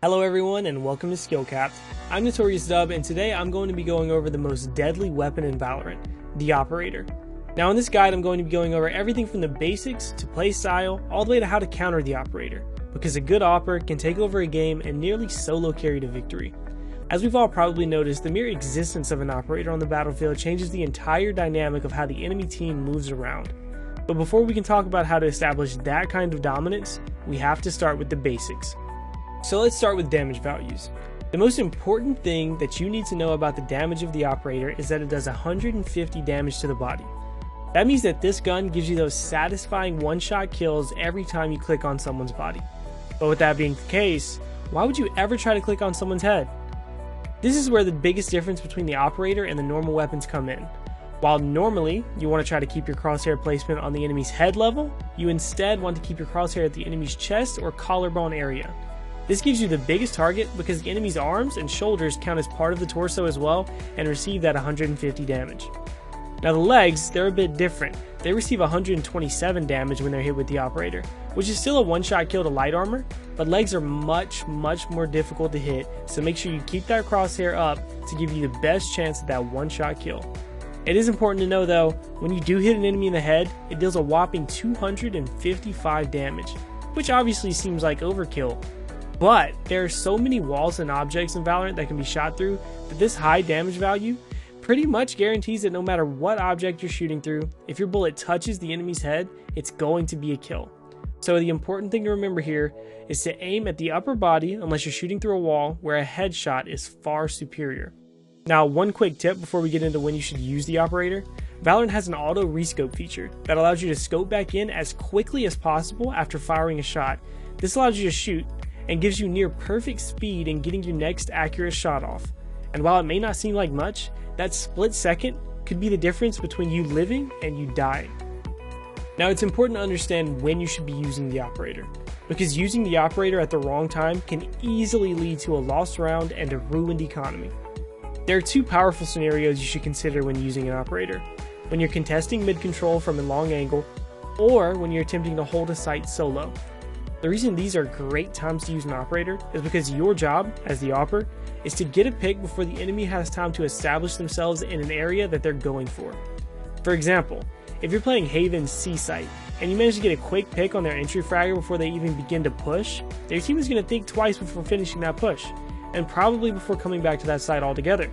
Hello everyone and welcome to Skillcapped. I'm Notorious Dub and today I'm going to be going over the most deadly weapon in Valorant, the Operator. Now in this guide I'm going to be going over everything from the basics to playstyle all the way to how to counter the Operator, because a good Opper can take over a game and nearly solo carry to victory. As we've all probably noticed, the mere existence of an Operator on the battlefield changes the entire dynamic of how the enemy team moves around. But before we can talk about how to establish that kind of dominance, we have to start with the basics. So let's start with damage values. The most important thing that you need to know about the damage of the Operator is that it does 150 damage to the body. That means that this gun gives you those satisfying one-shot kills every time you click on someone's body. But with that being the case, why would you ever try to click on someone's head? This is where the biggest difference between the Operator and the normal weapons come in. While normally you want to try to keep your crosshair placement on the enemy's head level, you instead want to keep your crosshair at the enemy's chest or collarbone area. This gives you the biggest target because the enemy's arms and shoulders count as part of the torso as well and receive that 150 damage. Now the legs, they're a bit different. They receive 127 damage when they're hit with the Operator, which is still a one-shot kill to light armor, but legs are much more difficult to hit, so make sure you keep that crosshair up to give you the best chance at that one-shot kill. It is important to know though, when you do hit an enemy in the head, it deals a whopping 255 damage, which obviously seems like overkill. But there are so many walls and objects in Valorant that can be shot through that this high damage value pretty much guarantees that no matter what object you're shooting through, if your bullet touches the enemy's head, it's going to be a kill. So the important thing to remember here is to aim at the upper body unless you're shooting through a wall, where a headshot is far superior. Now one quick tip before we get into when you should use the Operator: Valorant has an auto rescope feature that allows you to scope back in as quickly as possible after firing a shot. This allows you to shoot and gives you near perfect speed in getting your next accurate shot off. And while it may not seem like much, that split second could be the difference between you living and you dying. Now it's important to understand when you should be using the Operator, because using the Operator at the wrong time can easily lead to a lost round and a ruined economy. There are two powerful scenarios you should consider when using an Operator: when you're contesting mid-control from a long angle, or when you're attempting to hold a site solo. The reason these are great times to use an Operator is because your job, as the Opper, is to get a pick before the enemy has time to establish themselves in an area that they're going for. For example, if you're playing Haven's C site, and you manage to get a quick pick on their entry fragger before they even begin to push, their team is going to think twice before finishing that push, and probably before coming back to that site altogether.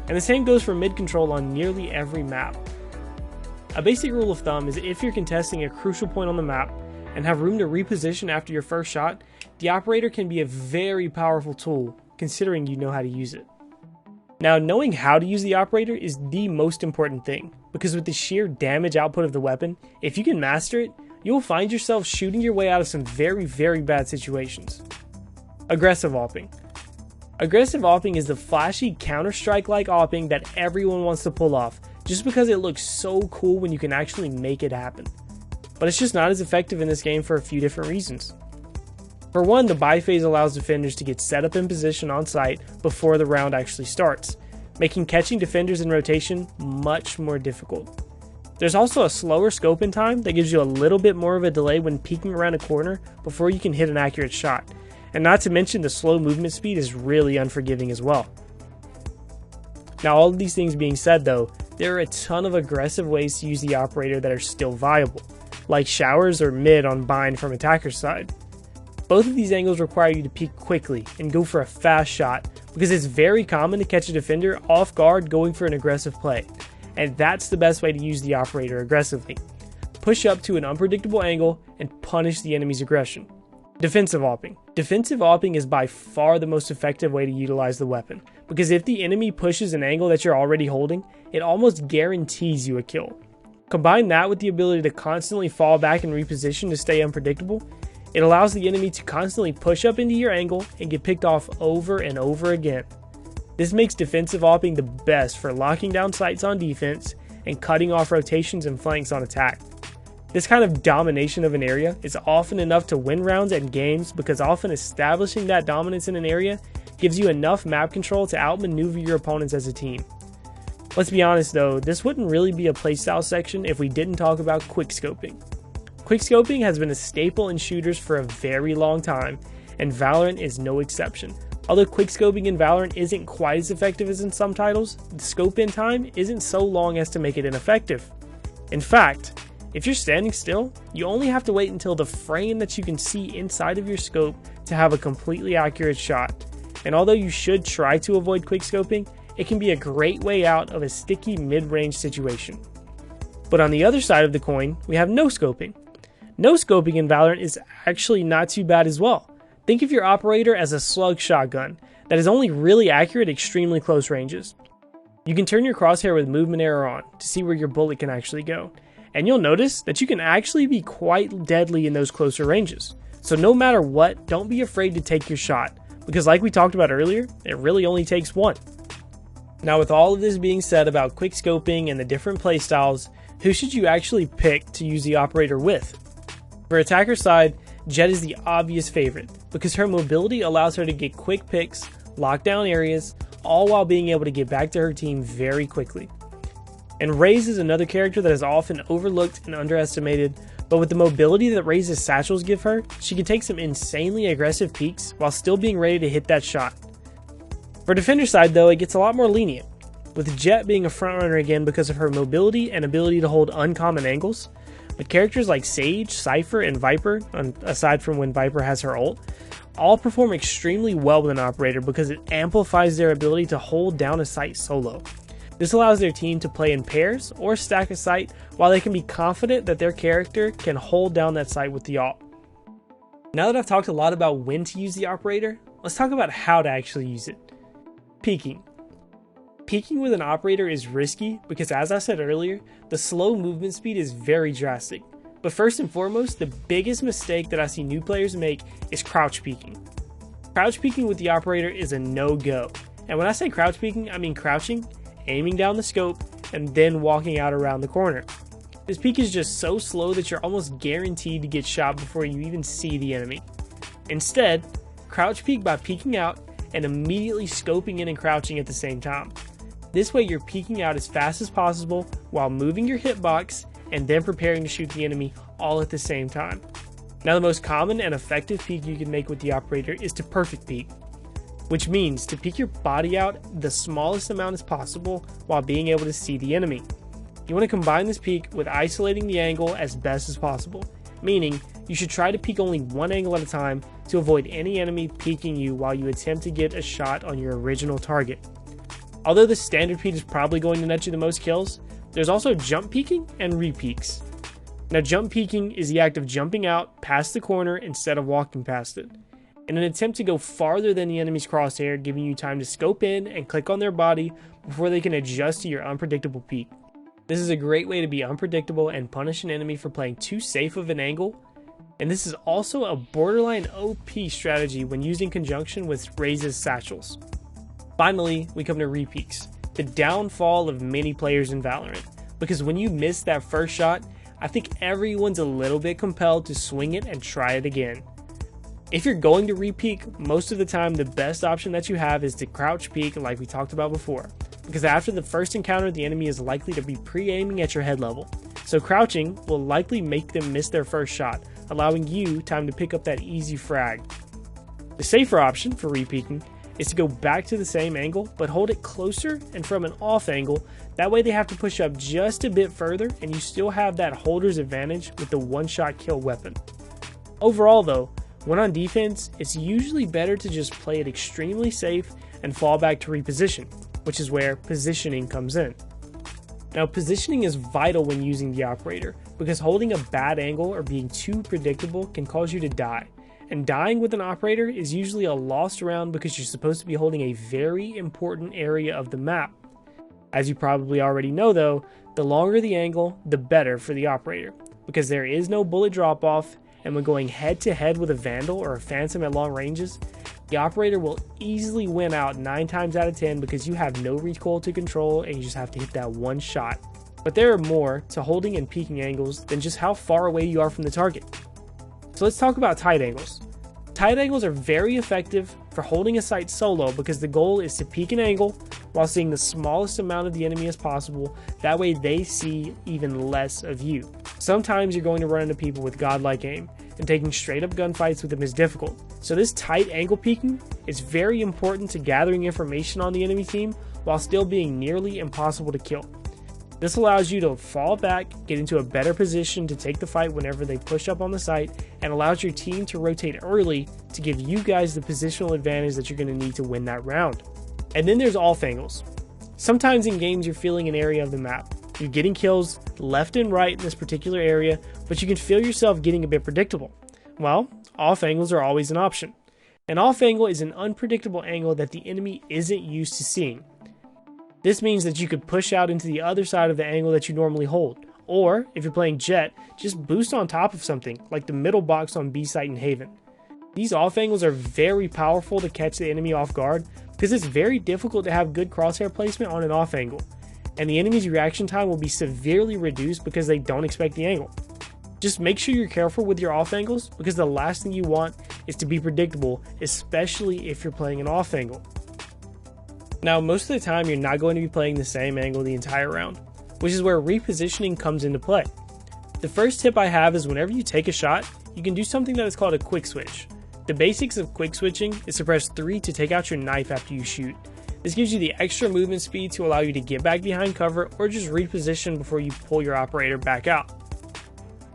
And the same goes for mid-control on nearly every map. A basic rule of thumb is if you're contesting a crucial point on the map, and have room to reposition after your first shot, the Operator can be a very powerful tool, considering you know how to use it. Now, knowing how to use the Operator is the most important thing, because with the sheer damage output of the weapon, if you can master it, you will find yourself shooting your way out of some very bad situations. Aggressive AWPing. Aggressive AWPing is the flashy Counter-Strike-like AWPing that everyone wants to pull off, just because it looks so cool when you can actually make it happen. But it's just not as effective in this game for a few different reasons. For one, the buy phase allows defenders to get set up in position on site before the round actually starts, making catching defenders in rotation much more difficult. There's also a slower scope in time that gives you a little bit more of a delay when peeking around a corner before you can hit an accurate shot, and not to mention the slow movement speed is really unforgiving as well. Now, all of these things being said though, there are a ton of aggressive ways to use the Operator that are still viable, like showers or mid on bind from attacker's side. Both of these angles require you to peek quickly and go for a fast shot, because it's very common to catch a defender off guard going for an aggressive play, and that's the best way to use the Operator aggressively. Push up to an unpredictable angle and punish the enemy's aggression. Defensive AWPing. Defensive AWPing is by far the most effective way to utilize the weapon, because if the enemy pushes an angle that you're already holding, it almost guarantees you a kill. Combine that with the ability to constantly fall back and reposition to stay unpredictable, it allows the enemy to constantly push up into your angle and get picked off over and over again. This makes defensive AWPing the best for locking down sites on defense and cutting off rotations and flanks on attack. This kind of domination of an area is often enough to win rounds and games, because often establishing that dominance in an area gives you enough map control to outmaneuver your opponents as a team. Let's be honest though, this wouldn't really be a playstyle section if we didn't talk about quickscoping. Quickscoping has been a staple in shooters for a very long time, and Valorant is no exception. Although quickscoping in Valorant isn't quite as effective as in some titles, the scope in time isn't so long as to make it ineffective. In fact, if you're standing still, you only have to wait until the frame that you can see inside of your scope to have a completely accurate shot. And although you should try to avoid quickscoping, it can be a great way out of a sticky mid-range situation. But on the other side of the coin, we have no scoping. No scoping in Valorant is actually not too bad as well. Think of your operator as a slug shotgun that is only really accurate at extremely close ranges. You can turn your crosshair with movement arrow on to see where your bullet can actually go, and you'll notice that you can actually be quite deadly in those closer ranges. So no matter what, don't be afraid to take your shot, because like we talked about earlier, it really only takes one. Now with all of this being said about quickscoping and the different playstyles, who should you actually pick to use the operator with? For attacker side, Jett is the obvious favorite, because her mobility allows her to get quick picks, lock down areas, all while being able to get back to her team very quickly. And Raze is another character that is often overlooked and underestimated, but with the mobility that Raze's satchels give her, she can take some insanely aggressive peeks while still being ready to hit that shot. For defender side though, it gets a lot more lenient, with Jett being a frontrunner again because of her mobility and ability to hold uncommon angles. But characters like Sage, Cypher, and Viper, aside from when Viper has her ult, all perform extremely well with an operator because it amplifies their ability to hold down a site solo. This allows their team to play in pairs or stack a site while they can be confident that their character can hold down that site with the ult. Now that I've talked a lot about when to use the operator, let's talk about how to actually use it. Peeking. Peeking with an operator is risky because, as I said earlier, the slow movement speed is very drastic. But first and foremost, the biggest mistake that I see new players make is crouch peeking. Crouch peeking with the operator is a no-go. And when I say crouch peeking, I mean crouching, aiming down the scope, and then walking out around the corner. This peek is just so slow that you're almost guaranteed to get shot before you even see the enemy. Instead, crouch peek by peeking out and immediately scoping in and crouching at the same time. This way you're peeking out as fast as possible while moving your hitbox and then preparing to shoot the enemy all at the same time. Now the most common and effective peek you can make with the operator is to perfect peek, which means to peek your body out the smallest amount as possible while being able to see the enemy. You want to combine this peek with isolating the angle as best as possible, meaning you should try to peek only one angle at a time to avoid any enemy peeking you while you attempt to get a shot on your original target. Although the standard peek is probably going to net you the most kills, there's also jump peeking and re-peeks. Now jump peeking is the act of jumping out past the corner instead of walking past it, in an attempt to go farther than the enemy's crosshair, giving you time to scope in and click on their body before they can adjust to your unpredictable peek. This is a great way to be unpredictable and punish an enemy for playing too safe of an angle, and this is also a borderline OP strategy when used in conjunction with Raze's satchels. Finally, we come to re-peeks, the downfall of many players in Valorant, because when you miss that first shot, I think everyone's a little bit compelled to swing it and try it again. If you're going to re-peek, most of the time the best option that you have is to crouch peek like we talked about before, because after the first encounter the enemy is likely to be pre-aiming at your head level, so crouching will likely make them miss their first shot, allowing you time to pick up that easy frag. The safer option for re-peeking is to go back to the same angle, but hold it closer and from an off angle. That way they have to push up just a bit further and you still have that holder's advantage with the one-shot kill weapon. Overall though, when on defense, it's usually better to just play it extremely safe and fall back to reposition, which is where positioning comes in. Now positioning is vital when using the operator, because holding a bad angle or being too predictable can cause you to die. And dying with an operator is usually a lost round because you're supposed to be holding a very important area of the map. As you probably already know though, the longer the angle, the better for the operator, because there is no bullet drop off, and when going head to head with a Vandal or a Phantom at long ranges, the operator will easily win out 9 times out of 10 because you have no recoil to control and you just have to hit that one shot. But there are more to holding and peeking angles than just how far away you are from the target. So let's talk about tight angles. Tight angles are very effective for holding a site solo because the goal is to peek an angle while seeing the smallest amount of the enemy as possible. That way they see even less of you. Sometimes you're going to run into people with godlike aim, and taking straight up gunfights with them is difficult. So this tight angle peeking is very important to gathering information on the enemy team while still being nearly impossible to kill. This allows you to fall back, get into a better position to take the fight whenever they push up on the site, and allows your team to rotate early to give you guys the positional advantage that you're going to need to win that round. And then there's off angles. Sometimes in games you're feeling an area of the map. You're getting kills left and right in this particular area, but you can feel yourself getting a bit predictable. Well, off angles are always an option. An off angle is an unpredictable angle that the enemy isn't used to seeing. This means that you could push out into the other side of the angle that you normally hold, or if you're playing Jet, just boost on top of something like the middle box on B site in Haven. These off angles are very powerful to catch the enemy off guard because it's very difficult to have good crosshair placement on an off angle, and the enemy's reaction time will be severely reduced because they don't expect the angle. Just make sure you're careful with your off angles because the last thing you want is to be predictable, especially if you're playing an off angle. Now, most of the time you're not going to be playing the same angle the entire round, which is where repositioning comes into play. The first tip I have is whenever you take a shot, you can do something that is called a quick switch. The basics of quick switching is to press 3 to take out your knife after you shoot. This gives you the extra movement speed to allow you to get back behind cover or just reposition before you pull your operator back out.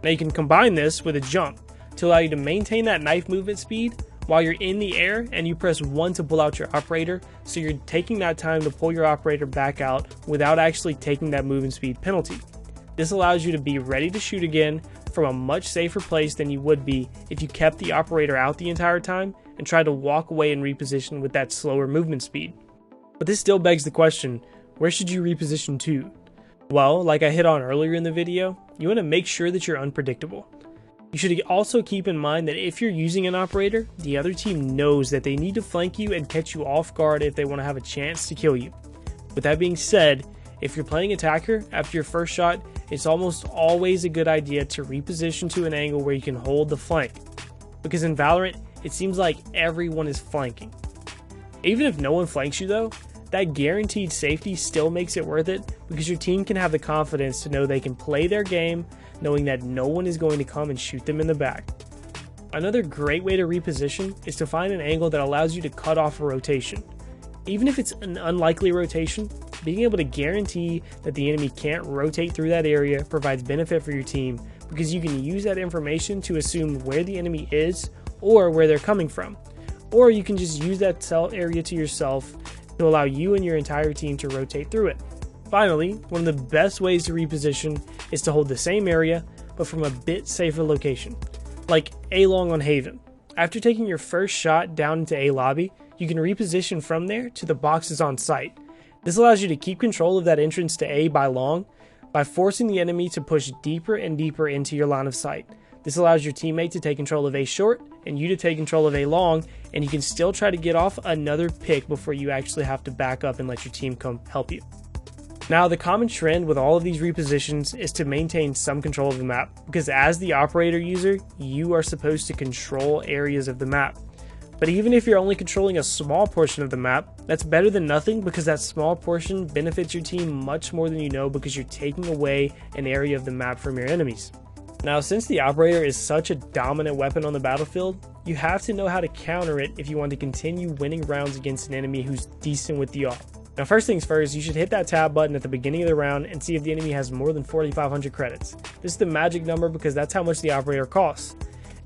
Now you can combine this with a jump to allow you to maintain that knife movement speed while you're in the air, and you press 1 to pull out your operator, so you're taking that time to pull your operator back out without actually taking that movement speed penalty. This allows you to be ready to shoot again from a much safer place than you would be if you kept the operator out the entire time and tried to walk away and reposition with that slower movement speed. But this still begs the question, where should you reposition to? Well, like I hit on earlier in the video, you want to make sure that you're unpredictable. You should also keep in mind that if you're using an operator, the other team knows that they need to flank you and catch you off guard if they want to have a chance to kill you. With that being said, if you're playing attacker, after your first shot, it's almost always a good idea to reposition to an angle where you can hold the flank. Because in Valorant, it seems like everyone is flanking. Even if no one flanks you though, that guaranteed safety still makes it worth it because your team can have the confidence to know they can play their game knowing that no one is going to come and shoot them in the back. Another great way to reposition is to find an angle that allows you to cut off a rotation. Even if it's an unlikely rotation, being able to guarantee that the enemy can't rotate through that area provides benefit for your team because you can use that information to assume where the enemy is or where they're coming from. Or you can just use that cell area to yourself to allow you and your entire team to rotate through it. Finally, one of the best ways to reposition is to hold the same area, but from a bit safer location, like A long on Haven. After taking your first shot down into A lobby, you can reposition from there to the boxes on site. This allows you to keep control of that entrance to A by long, by forcing the enemy to push deeper and deeper into your line of sight. This allows your teammate to take control of A short, and you to take control of A long, and you can still try to get off another pick before you actually have to back up and let your team come help you. Now, the common trend with all of these repositions is to maintain some control of the map, because as the operator user, you are supposed to control areas of the map. But even if you're only controlling a small portion of the map, that's better than nothing because that small portion benefits your team much more than you know because you're taking away an area of the map from your enemies. Now, since the operator is such a dominant weapon on the battlefield, you have to know how to counter it if you want to continue winning rounds against an enemy who's decent with the off. Now, first things first, you should hit that tab button at the beginning of the round and see if the enemy has more than 4,500 credits. This is the magic number because that's how much the operator costs.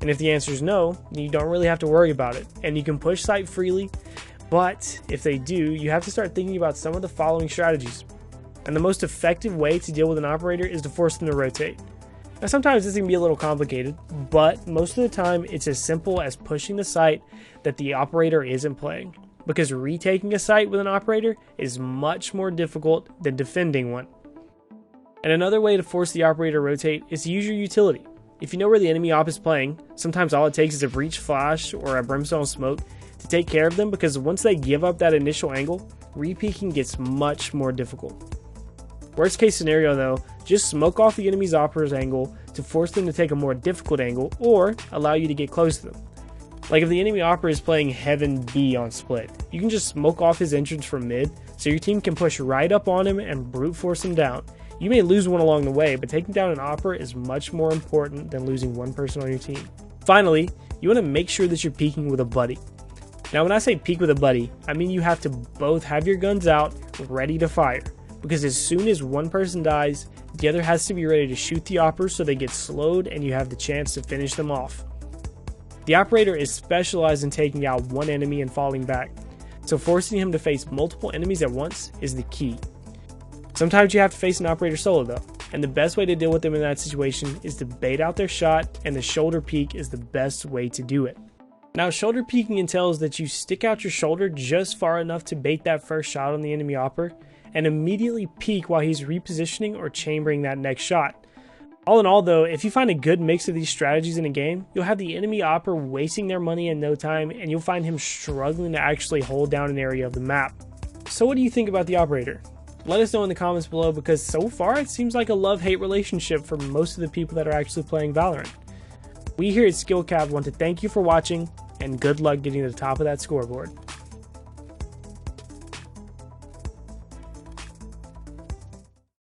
And if the answer is no, then you don't really have to worry about it, and you can push site freely. But if they do, you have to start thinking about some of the following strategies. And the most effective way to deal with an operator is to force them to rotate. Now, sometimes this can be a little complicated, but most of the time it's as simple as pushing the site that the operator isn't playing, because retaking a site with an operator is much more difficult than defending one. And another way to force the operator to rotate is to use your utility. If you know where the enemy op is playing, sometimes all it takes is a breach flash or a brimstone smoke to take care of them, because once they give up that initial angle, re-peeking gets much more difficult. Worst case scenario though, just smoke off the enemy's operator's angle to force them to take a more difficult angle or allow you to get close to them. Like if the enemy operator is playing Heaven B on split, you can just smoke off his entrance from mid so your team can push right up on him and brute force him down. You may lose one along the way, but taking down an operator is much more important than losing one person on your team. Finally, you want to make sure that you're peeking with a buddy. Now when I say peek with a buddy, I mean you have to both have your guns out, ready to fire, because as soon as one person dies, the other has to be ready to shoot the opper so they get slowed and you have the chance to finish them off. The operator is specialized in taking out one enemy and falling back, so forcing him to face multiple enemies at once is the key. Sometimes you have to face an operator solo though, and the best way to deal with them in that situation is to bait out their shot, and the shoulder peek is the best way to do it. Now shoulder peeking entails that you stick out your shoulder just far enough to bait that first shot on the enemy opper, and immediately peek while he's repositioning or chambering that next shot. All in all though, if you find a good mix of these strategies in a game, you'll have the enemy opper wasting their money in no time, and you'll find him struggling to actually hold down an area of the map. So what do you think about the operator? Let us know in the comments below, because so far it seems like a love-hate relationship for most of the people that are actually playing Valorant. We here at Skillcapped want to thank you for watching, and good luck getting to the top of that scoreboard.